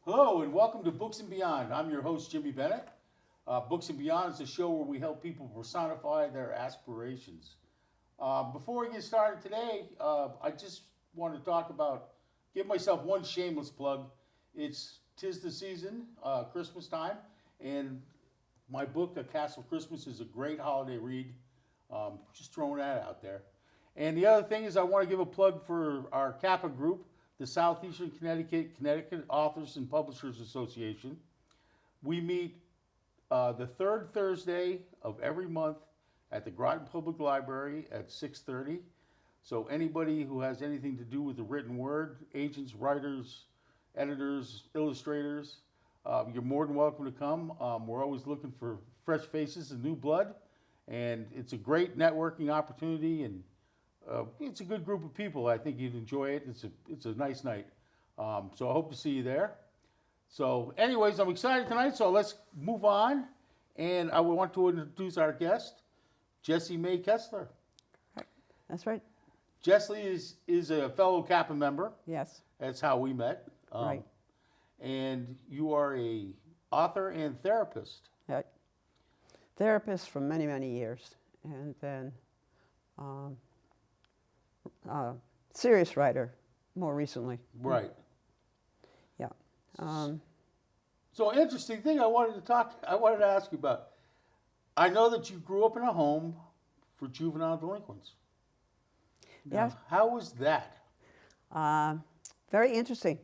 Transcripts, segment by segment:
Hello and welcome to Books and Beyond. I'm your host, Jimmy Bennett. Books and Beyond is a show where we help people personify their aspirations. Before we get started today, I just want to give myself one shameless plug. Tis the season, Christmas time, and my book, A Castle Christmas, is a great holiday read. Just throwing that out there. And the other thing is, I want to give a plug for our Kappa group, the Southeastern Connecticut Authors and Publishers Association. We meet the third Thursday of every month at the Groton Public Library at 6:30. So anybody who has anything to do with the written word, agents, writers, editors, illustrators, you're more than welcome to come. We're always looking for fresh faces and new blood, and it's a great networking opportunity, and it's a good group of people. I think you'd enjoy it. It's a nice night. So I hope to see you there. So anyways, I'm excited tonight, so let's move on. And I would want to introduce our guest, JessieMay Kessler. That's right. Jessie is a fellow Kappa member. Yes. That's how we met. Right. And you are a author and therapist. Right. Therapist for many, many years. And then serious writer more recently. Right. Yeah. So interesting thing I wanted to ask you about. I know that you grew up in a home for juvenile delinquents. Now, Yes. how was that? Very interesting.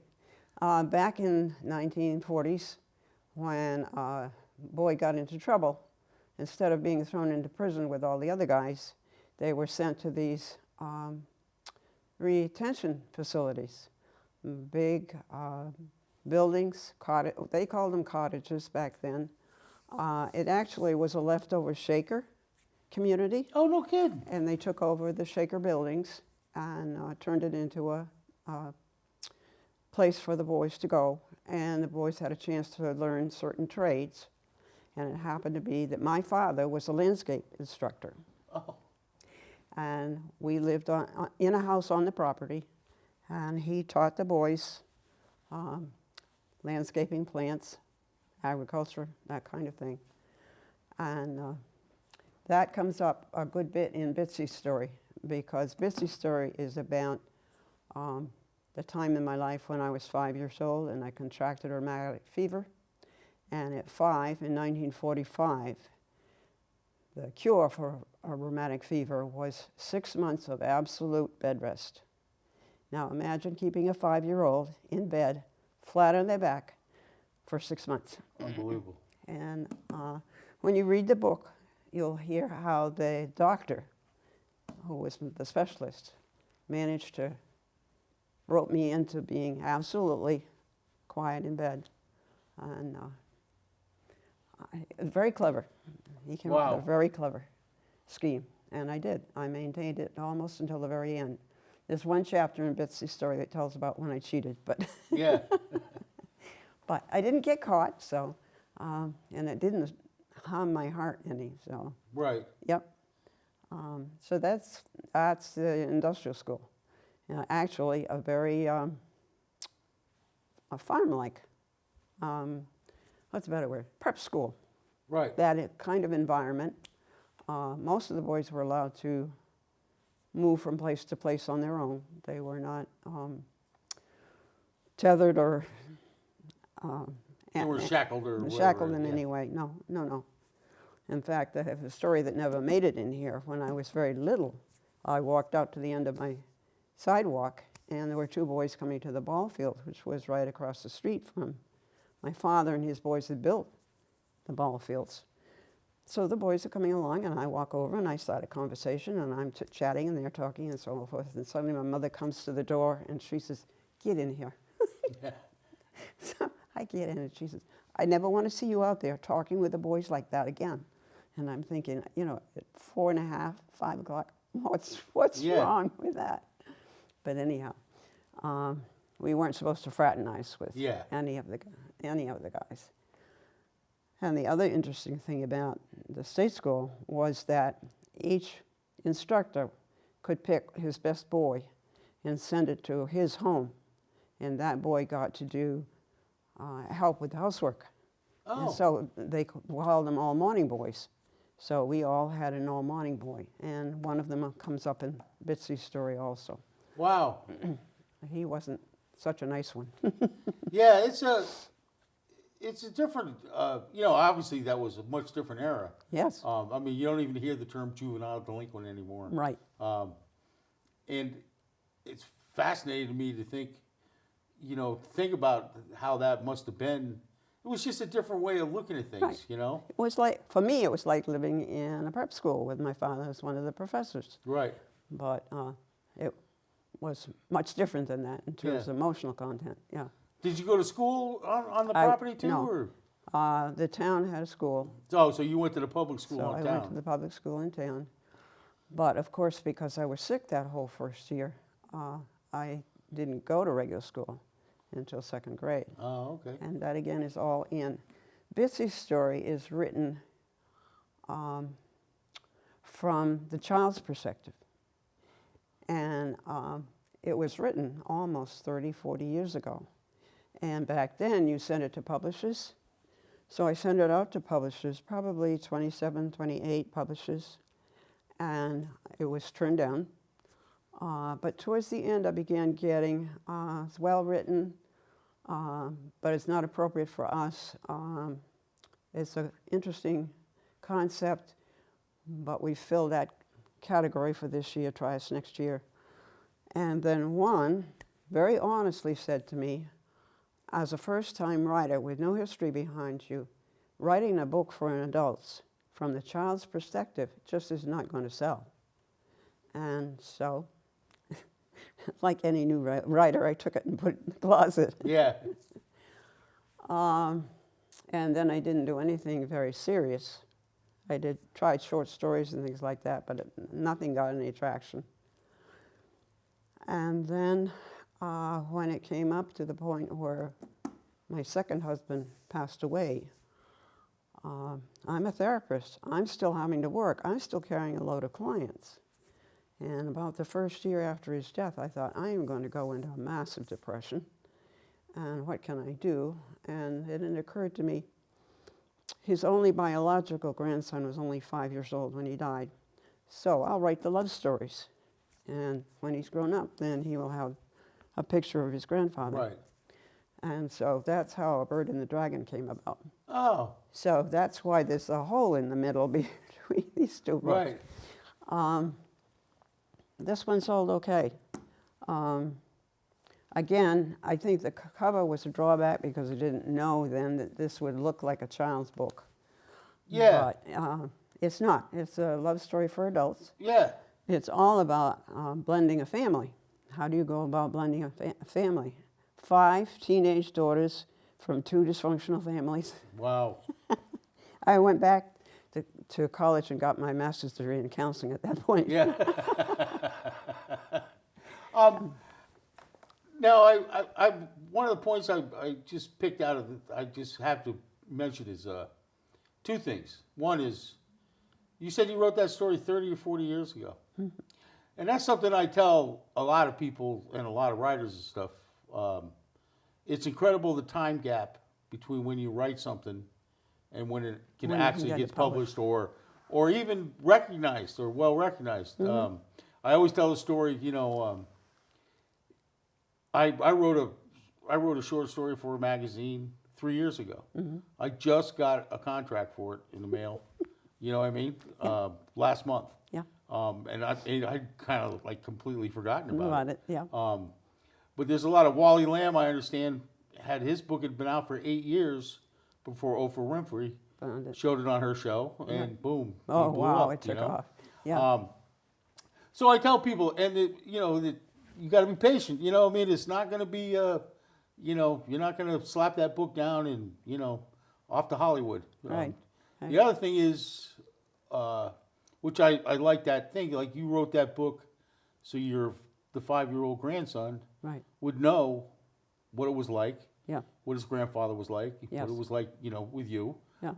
Back in 1940s, when a boy got into trouble, instead of being thrown into prison with all the other guys, they were sent to these retention facilities, big buildings, they called them cottages back then. It actually was a leftover Shaker community, Oh, no kidding. and they took over the Shaker buildings and turned it into a place for the boys to go. And the boys had a chance to learn certain trades. And it happened to be that my father was a landscape instructor. Oh, And we lived in a house on the property, and he taught the boys landscaping, plants, agriculture, that kind of thing. And that comes up a good bit in Bitzy's story, because Bitzy's story is about the time in my life when I was 5 years old and I contracted rheumatic fever. And at 5, in 1945, the cure for a rheumatic fever was 6 months of absolute bed rest. Now imagine keeping a 5-year-old in bed, flat on their back, for 6 months. unbelievable. And when you read the book, you'll hear how the doctor, who was the specialist, managed to rope me into being absolutely quiet in bed. And very clever. He came up with a very clever scheme, and I did. I maintained it almost until the very end. There's one chapter in Bitzy's story that tells about when I cheated, but Yeah. but I didn't get caught, so and it didn't harm my heart any. So Right. yep. So that's the industrial school. Actually, a very a farm-like. What's a better word? Prep school. Right. That kind of environment. Most of the boys were allowed to move from place to place on their own. They were not tethered or They were shackled or whatever. shackled in yeah. any way. No, no, no. In fact, I have a story that never made it in here. When I was very little, I walked out to the end of my sidewalk, and there were 2 boys coming to the ball field, which was right across the street from my father, and his boys had built the ball fields. So the boys are coming along, and I walk over, and I start a conversation, and I'm chatting, and they're talking, and so forth. And suddenly my mother comes to the door, and she says, "Get in here." Yeah. So I get in, and she says, "I never want to see you out there talking with the boys like that again." And I'm thinking, at 4:30, 5 o'clock, what's Yeah. wrong with that? But anyhow, we weren't supposed to fraternize with Yeah. any of the guys. And the other interesting thing about the state school was that each instructor could pick his best boy and send it to his home. And that boy got to do help with the housework. And Oh, so they called them all morning boys. So we all had an all morning boy. And one of them comes up in Bitzy's story also. wow. He wasn't such a nice one. Yeah, it's a different, obviously that was a much different era. Yes, I mean, you don't even hear the term juvenile delinquent anymore. right. And it's fascinating to me to think about how that must have been. It was just a different way of looking at things, Right. It was like, for me, it was like living in a prep school with my father as one of the professors. Right. But it was much different than that in terms Yeah. of emotional content, yeah. Did you go to school on the I- property too? no. Or? The town had a school, Oh, so you went to the public school so in I town. went to the public school in town. But of course, because I was sick that whole first year, I didn't go to regular school until second grade. Oh, okay. And that again is all in. Bitzy's story is written from the child's perspective. And it was written almost 30, 40 years ago. And back then you sent it to publishers. So I sent it out to publishers, probably 27, 28 publishers. And it was turned down. But towards the end I began getting, it's well written, but it's not appropriate for us. It's an interesting concept, but we fill that category for this year, try us next year. And then one very honestly said to me, as a first-time writer with no history behind you, writing a book for an adult from the child's perspective just is not going to sell. And so, like any new writer, I took it and put it in the closet. Yeah. And then I didn't do anything very serious. I tried short stories and things like that, but nothing got any traction. And then when it came up to the point where my second husband passed away, I'm a therapist. I'm still having to work. I'm still carrying a load of clients. And about the first year after his death, I thought, I am going to go into a massive depression. And what can I do? And it occurred to me, his only biological grandson was only 5 years old when he died. So I'll write the love stories. And when he's grown up, then he will have a picture of his grandfather. Right. And so that's how A Bird and the Dragon came about. Oh. So that's why there's a hole in the middle between these two books. Right. This one sold okay. Again, I think the cover was a drawback because I didn't know then that this would look like a child's book. Yeah. But it's not. It's a love story for adults. Yeah. It's all about blending a family. How do you go about blending a family? 5 teenage daughters from 2 dysfunctional families. Wow. I went back to college and got my master's degree in counseling at that point. Yeah. Now, I one of the points I just picked out of I just have to mention is 2 things. One is, you said you wrote that story 30 or 40 years ago. Mm-hmm. And that's something I tell a lot of people and a lot of writers and stuff. It's incredible the time gap between when you write something and when it can actually get published or even recognized or well recognized. Mm-hmm. I always tell the story, I wrote a short story for a magazine 3 years ago. Mm-hmm. I just got a contract for it in the mail. You know what I mean? Yeah. Last month. Yeah. And I kind of like completely forgotten about it. Yeah. But there's a lot of Wally Lamb, I understand, had his book had been out for 8 years before Oprah Winfrey showed it on her show, and boom. Oh, wow, up, it took off. Yeah. So I tell people, and that you got to be patient. You know what I mean? It's not going to be, you're not going to slap that book down and, off to Hollywood. Right. The other thing is, which I like that thing, like you wrote that book so the 5-year-old grandson would know what it was like, what his grandfather was like, what it was like, with you. Yeah.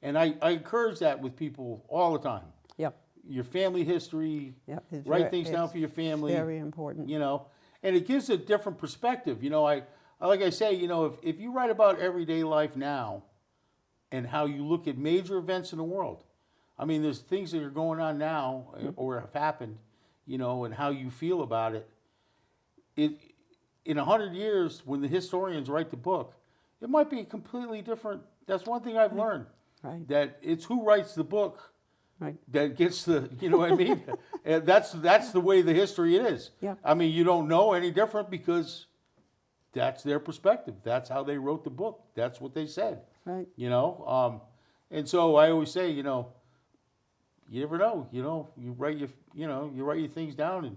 And I encourage that with people all the time. Yeah. Your family history, write things down for your family. Very important. And it gives a different perspective. I like I say, if you write about everyday life now and how you look at major events in the world, I mean, there's things that are going on now or have happened, and how you feel about it. It in 100 years, when the historians write the book, it might be completely different. That's one thing I've learned. Right. That it's who writes the book Right. that gets the, you know what I mean? And that's the way the history is. Yeah. I mean, you don't know any different because that's their perspective. That's how they wrote the book. That's what they said. Right. And so I always say, you never know. You write your things down, and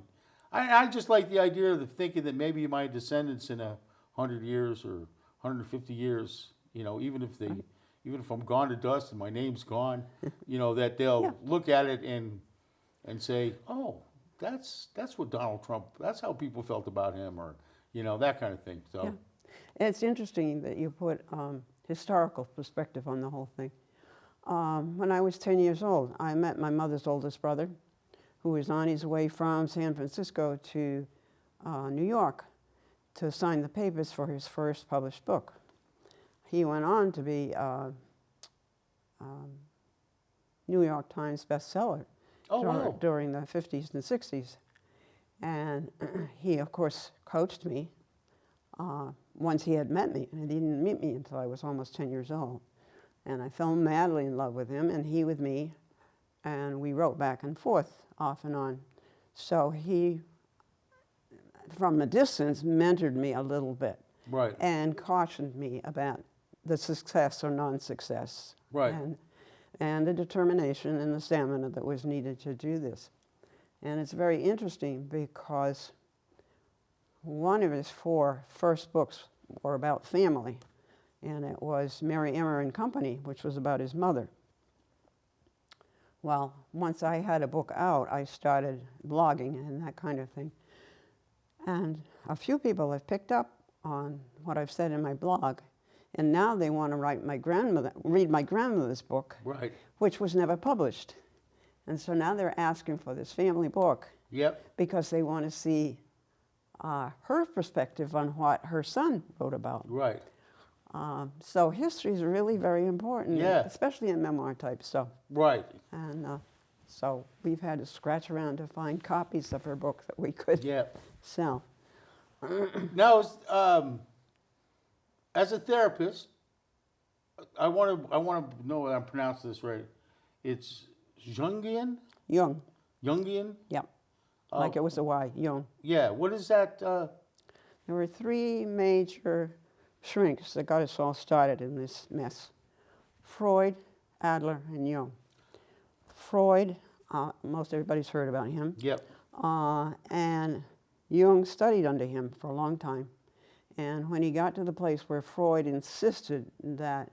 I just like the idea of the thinking that maybe my descendants in 100 years or 150 years, even if I'm gone to dust and my name's gone, that they'll look at it and say, oh, that's what Donald Trump, that's how people felt about him, or that kind of thing. So yeah. It's interesting that you put historical perspective on the whole thing. When I was 10 years old, I met my mother's oldest brother, who was on his way from San Francisco to New York to sign the papers for his first published book. He went on to be New York Times bestseller during the 50s and 60s. And he, of course, coached me once he had met me. And he didn't meet me until I was almost 10 years old. And I fell madly in love with him, and he with me. And we wrote back and forth off and on. So he, from a distance, mentored me a little bit. Right. And cautioned me about the success or non-success. Right. And the determination and the stamina that was needed to do this. And it's very interesting because one of his 4 first books were about family, and it was Mary Emmer and Company, which was about his mother. Well, once I had a book out, I started blogging and that kind of thing. And a few people have picked up on what I've said in my blog, and now they want to read my grandmother's book, Right. which was never published. And so now they're asking for this family book. Yep. Because they want to see her perspective on what her son wrote about. Right. So history is really very important, especially in memoir type stuff. Right. And so we've had to scratch around to find copies of her book that we could sell. Now, as a therapist, I want to know whether I'm pronouncing this right. It's Jungian? Jungian? Yep. Like it was a Y, Jung. Yeah. What is that? There were 3 major shrinks that got us all started in this mess. Freud, Adler, and Jung. Freud, most everybody's heard about him. Yep. And Jung studied under him for a long time. And when he got to the place where Freud insisted that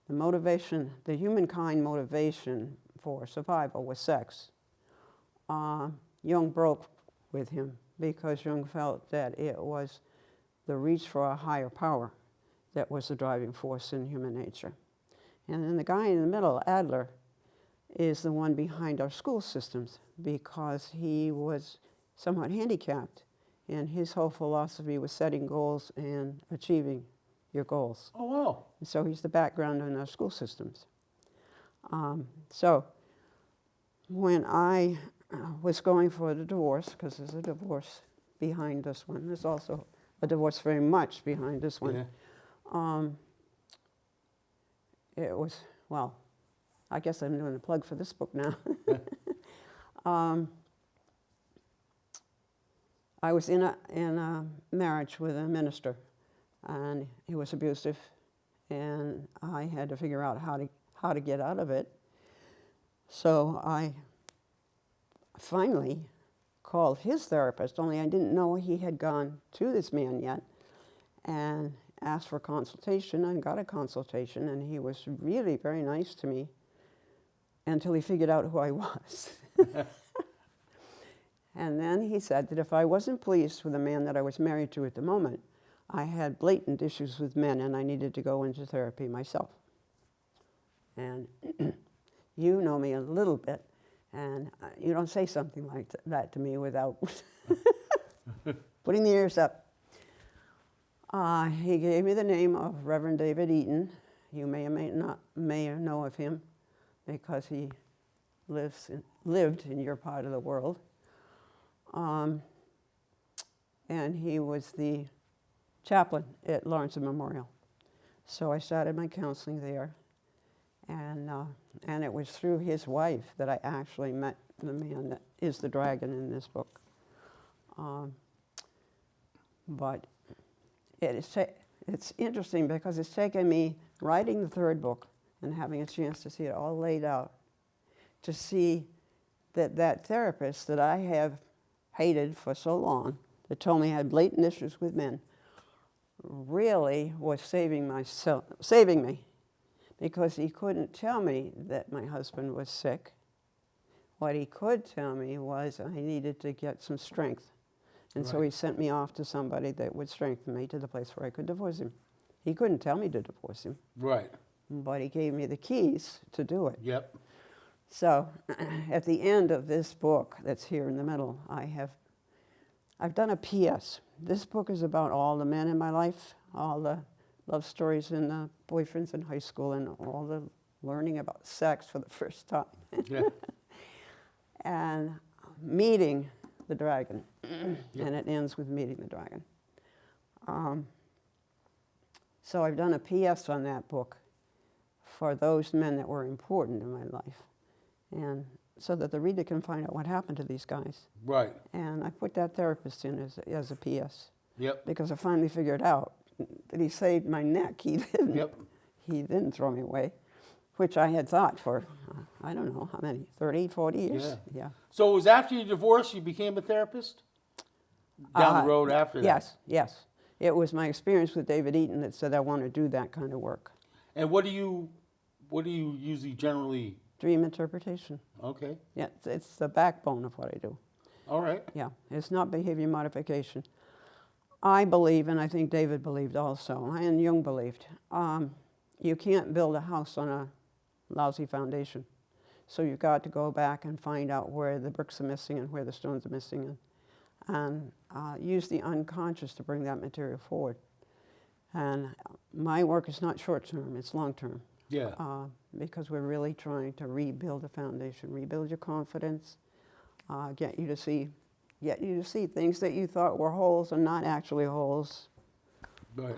the motivation, the humankind motivation for survival was sex, Jung broke with him because Jung felt that it was the reach for a higher power that was the driving force in human nature. And then the guy in the middle, Adler, is the one behind our school systems because he was somewhat handicapped, and his whole philosophy was setting goals and achieving your goals. Oh, wow. And so he's the background in our school systems. So when I was going for the divorce, because there's a divorce behind this one, there's also a divorce very much behind this one. Yeah. It was, well, I guess I'm doing a plug for this book now. I was in a marriage with a minister, and he was abusive, and I had to figure out how to get out of it. So I finally called his therapist, only I didn't know he had gone to this man yet, and asked for consultation and got a consultation, and he was really very nice to me until he figured out who I was. And then he said that if I wasn't pleased with the man that I was married to at the moment, I had blatant issues with men and I needed to go into therapy myself. And you know me a little bit, and you don't say something like that to me without putting the ears up. He gave me the name of Reverend David Eaton. You may or may know of him because he lived in your part of the world. And he was the chaplain at Lawrence Memorial. So I started my counseling there, and it was through his wife that I actually met the man that is the dragon in this book. But it's interesting because it's taken me writing the third book and having a chance to see it all laid out, to see that therapist that I have hated for so long, that told me I had blatant issues with men, really was saving me, because he couldn't tell me that my husband was sick. What he could tell me was I needed to get some strength. And so he sent me off to somebody that would strengthen me to the place where I could divorce him. He couldn't tell me to divorce him. Right. But he gave me the keys to do it. Yep. So at the end of this book that's here in the middle, I've done a PS. This book is about all the men in my life, all the love stories and the boyfriends in high school, and all the learning about sex for the first time. Yeah. And meeting the dragon. And it ends with meeting the dragon. So I've done a PS on that book for those men that were important in my life, and so that the reader can find out what happened to these guys. Right. And I put that therapist in as a PS. Yep. Because I finally figured out that he saved my neck. He didn't. Yep. He didn't throw me away, which I had thought for, I don't know how many, 30, 40 years? Yeah. So it was after your divorce you became a therapist? Down the road after that? Yes. It was my experience with David Eaton that said I want to do that kind of work. And what do you usually generally? Dream interpretation. Okay. Yeah, it's the backbone of what I do. All right. Yeah, it's not behavior modification. I believe, and I think David believed also, and Jung believed, you can't build a house on a lousy foundation. So you've got to go back and find out where the bricks are missing and where the stones are missing, and use the unconscious to bring that material forward. And my work is not short-term, it's long-term. Yeah. Because we're really trying to rebuild the foundation, rebuild your confidence, get you to see things that you thought were holes are not actually holes. Right.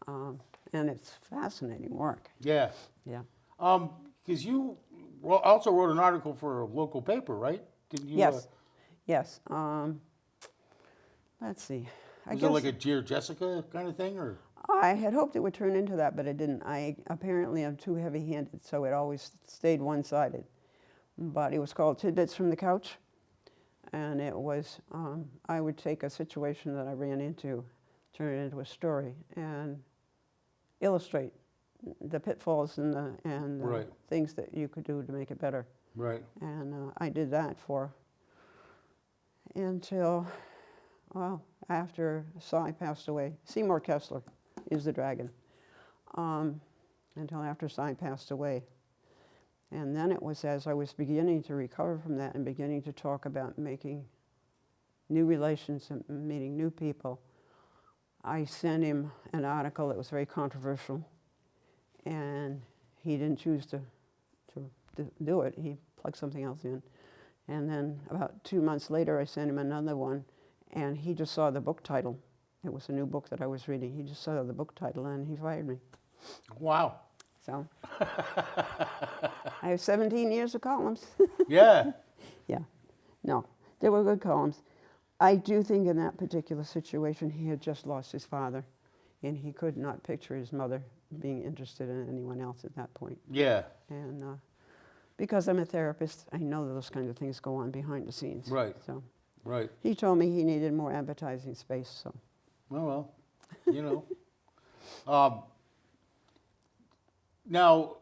And it's fascinating work. Yeah. Yeah. Because you also wrote an article for a local paper, right? Didn't you? Yes. Yes. Let's see. Was it like a Dear Jessica kind of thing, or? I had hoped it would turn into that, but it didn't. I apparently am too heavy-handed, so it always stayed one-sided. But it was called Tidbits from the Couch, and it was, I would take a situation that I ran into, turn it into a story, and illustrate the pitfalls and the things that you could do to make it better. Right. And I did that until, well, after Cy passed away. Seymour Kessler is the dragon, until after Cy passed away. And then it was as I was beginning to recover from that and beginning to talk about making new relations and meeting new people, I sent him an article that was very controversial, and he didn't choose to do it. He plugged something else in. And then about 2 months later, I sent him another one, and he just saw the book title. It was a new book that I was reading. He just saw the book title, and he fired me. Wow. So I have 17 years of columns. Yeah. Yeah. No, they were good columns. I do think in that particular situation, he had just lost his father, and he could not picture his mother being interested in anyone else at that point. Yeah. And because I'm a therapist, I know those kind of things go on behind the scenes. Right. So Right. he told me he needed more advertising space. So. Oh well, you know. Now,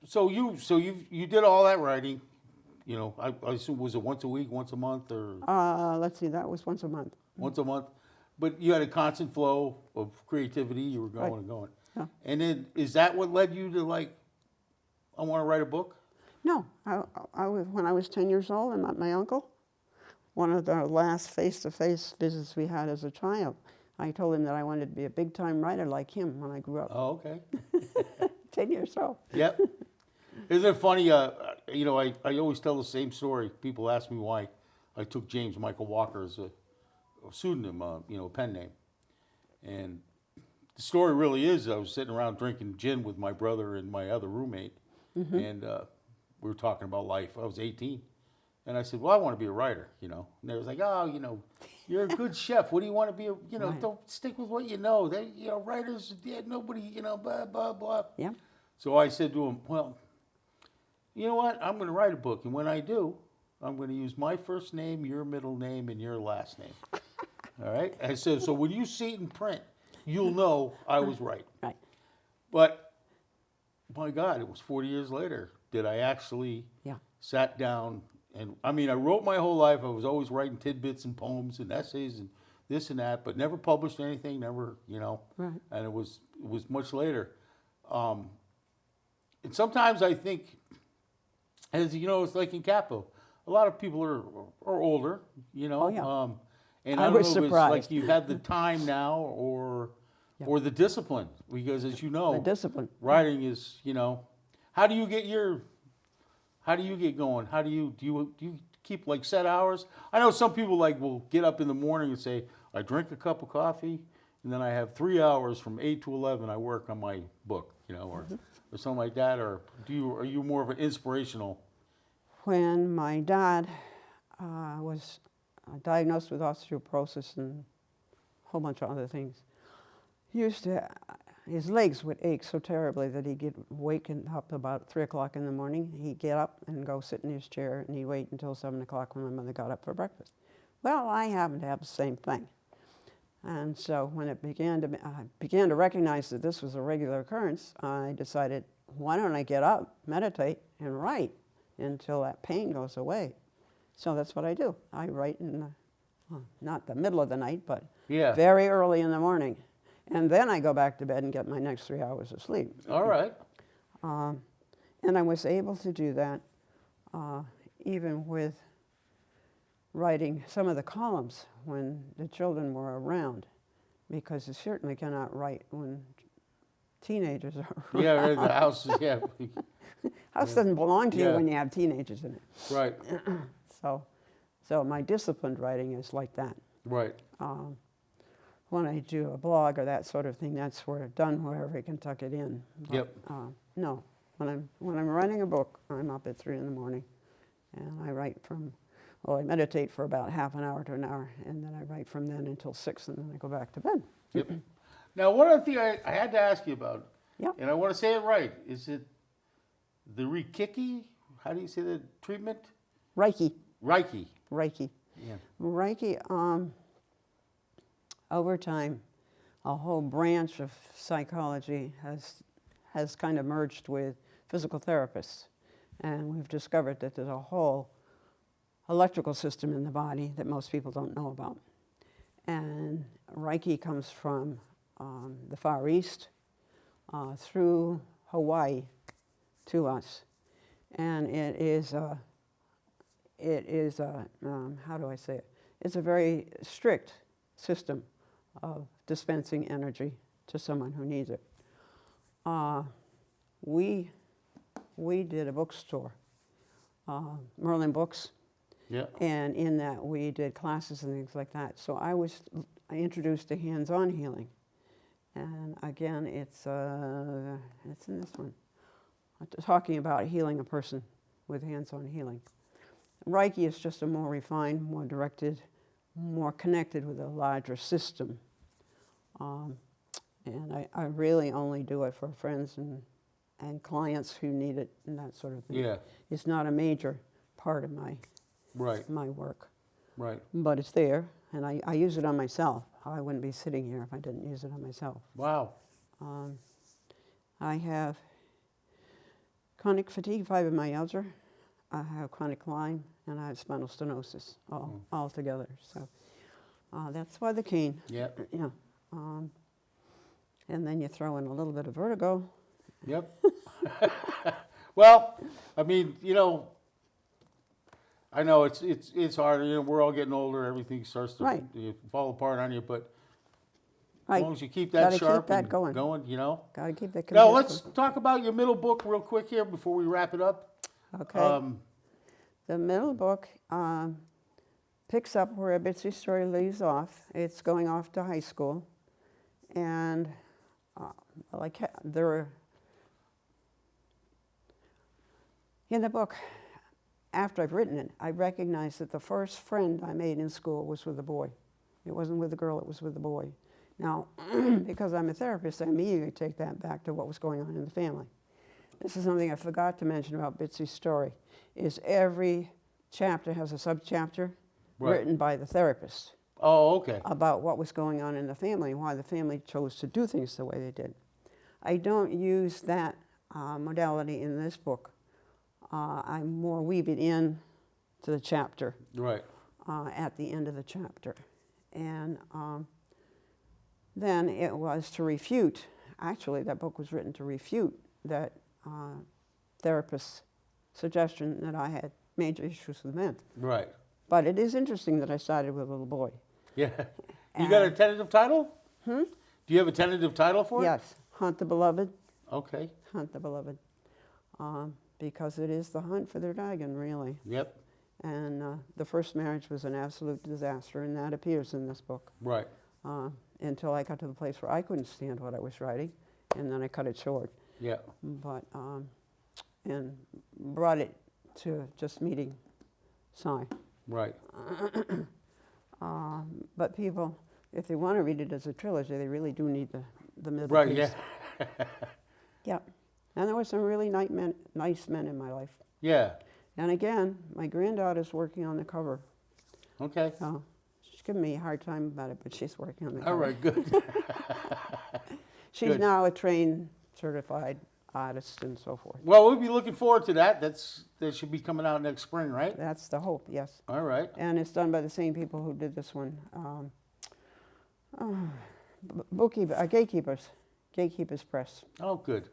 so you did all that writing, you know. I assume, was it once a week, once a month, or? Let's see, that was once a month. Once a month, but you had a constant flow of creativity. You were going and going. Yeah. And then, is that what led you to like, I want to write a book? No, when I was 10 years old, I met my uncle. One of the last face-to-face visits we had as a child. I told him that I wanted to be a big-time writer like him when I grew up. Oh, okay. 10 years old. Yep. Isn't it funny? You know, I always tell the same story. People ask me why I took James Michael Walker as a pseudonym, you know, a pen name. And the story really is, I was sitting around drinking gin with my brother and my other roommate, and we were talking about life. I was 18. And I said, well, I want to be a writer, you know. And they was like, oh, you know, you're a good chef. What do you want to be? You know, Right. don't stick with what you know. They, you know, writers, yeah, nobody, you know, blah, blah, blah. Yeah. So I said to him, well, you know what? I'm going to write a book. And when I do, I'm going to use my first name, your middle name, and your last name. All right? I said, so when you see it in print, you'll know I was right. Right. But, my God, it was 40 years later that I actually Yeah. sat down. And I mean, I wrote my whole life. I was always writing tidbits and poems and essays and this and that, but never published anything. Never, you know. Right. And it was much later. And sometimes I think, as you know, it's like in Capo. A lot of people are older, you know. Oh, yeah. And I I don't was know if it's surprised. like you have the time now or the discipline, because as you know, The discipline. writing is, you know, how do you get going? How do you keep like set hours? I know some people like will get up in the morning and say, I drink a cup of coffee and then I have 3 hours from 8 to 11 I work on my book, you know, or something like that. Or are you more of an inspirational? When my dad was diagnosed with osteoporosis and a whole bunch of other things, his legs would ache so terribly that he'd get waken up about 3 o'clock in the morning. He'd get up and go sit in his chair, and he'd wait until 7 o'clock when my mother got up for breakfast. Well, I happened to have the same thing. And so when I began to recognize that this was a regular occurrence, I decided, why don't I get up, meditate, and write until that pain goes away. So that's what I do. I write in not the middle of the night, but very early in the morning. And then I go back to bed and get my next 3 hours of sleep. All right. And I was able to do that even with writing some of the columns when the children were around, because you certainly cannot write when teenagers are around. Yeah, right, the house, House doesn't belong to you Yeah. when you have teenagers in it. Right, So my disciplined writing is like that. right. When I do a blog or that sort of thing, that's done wherever I can tuck it in. But, Yep. No, when I'm writing a book, I'm up at 3 in the morning, and I write I meditate for about half an hour to an hour, and then I write from then until 6, and then I go back to bed. Yep. Now, one other thing I had to ask you about, Yeah. and I want to say it right, is it the Reiki? How do you say the treatment? Reiki. Reiki. Yeah. Reiki, over time, a whole branch of psychology has kind of merged with physical therapists. And we've discovered that there's a whole electrical system in the body that most people don't know about. And Reiki comes from the Far East through Hawaii to us. And it is how do I say it? It's a very strict system of dispensing energy to someone who needs it. We did a bookstore, Merlin Books, yeah. and in that we did classes and things like that. So I introduced to hands-on healing, and again, it's in this one, talking about healing a person with hands-on healing. Reiki is just a more refined, more directed, more connected with a larger system. And I really only do it for friends and clients who need it and that sort of thing. Yeah. It's not a major part of my work. Right. But it's there, and I use it on myself. I wouldn't be sitting here if I didn't use it on myself. Wow. I have chronic fatigue, fibromyalgia. I have chronic Lyme, and I have spinal stenosis all together. So that's why the cane. Yep. Yeah. And then you throw in a little bit of vertigo. Yep. Well, I mean, you know, I know it's hard. You know, we're all getting older. Everything starts to fall apart on you. But As long as you keep that Gotta keep sharp that and going. you know. Got to keep the Now conviction. let's talk about your middle book real quick here before we wrap it up. Okay. The middle book picks up where Bitzy's story leaves off. It's going off to high school, and in the book, after I've written it, I recognize that the first friend I made in school was with a boy. It wasn't with a girl, it was with a boy. Now, because I'm a therapist, I immediately take that back to what was going on in the family. This is something I forgot to mention about Bitzy's story, is every chapter has a subchapter written by the therapist Oh, okay. about what was going on in the family and why the family chose to do things the way they did. I don't use that modality in this book. I more weave it in to the chapter Right. at the end of the chapter. And then it was to refute, actually that book was written to refute that therapist's suggestion that I had major issues with men. Right. But it is interesting that I started with a little boy. Yeah. You got a tentative title? Do you have a tentative title for it? Yes, Hunt the Beloved. Okay. Hunt the Beloved. Because it is the hunt for their dragon, really. Yep. And the first marriage was an absolute disaster, and that appears in this book. Right. Until I got to the place where I couldn't stand what I was writing, and then I cut it short. Yeah. But, and brought it to just meeting Cy. Right. But people, if they want to read it as a trilogy, they really do need the middle Right. piece. Yeah. Yeah. And there were some really nice men in my life. Yeah. And again, my granddaughter's working on the cover. Okay. She's giving me a hard time about it, but she's working on the cover. All right. Good. She's Good. now a trained, certified artist and so forth. Well, we'll be looking forward to that. That should be coming out next spring, right? That's the hope, yes. All right. And it's done by the same people who did this one. Gatekeepers Press. Oh, good.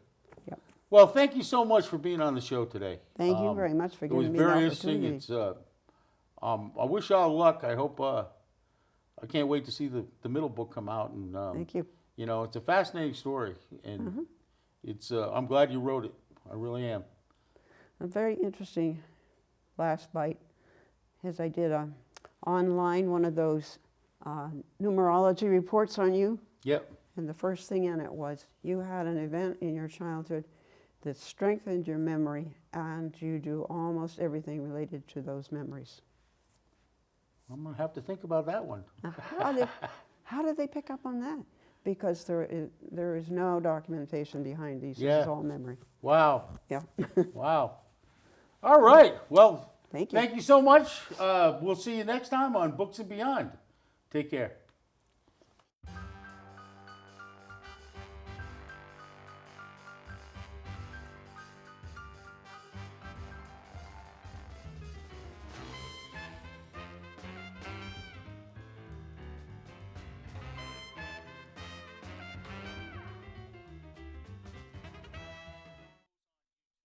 Yep. Well, thank you so much for being on the show today. Thank you very much for It was giving me the very interesting. opportunity. It's I wish y'all luck. I hope I can't wait to see the middle book come out, and Thank you. you know, it's a fascinating story, and it's I'm glad you wrote it. I really am. A very interesting last bite is I did online one of those numerology reports on you. Yep. And the first thing in it was you had an event in your childhood that strengthened your memory, and you do almost everything related to those memories. I'm gonna have to think about that one. How did they pick up on that? Because there is no documentation behind these. Yeah. This is all memory. Wow. Yeah. Wow. All right. Well, Thank you. thank you so much. We'll see you next time on Books and Beyond. Take care.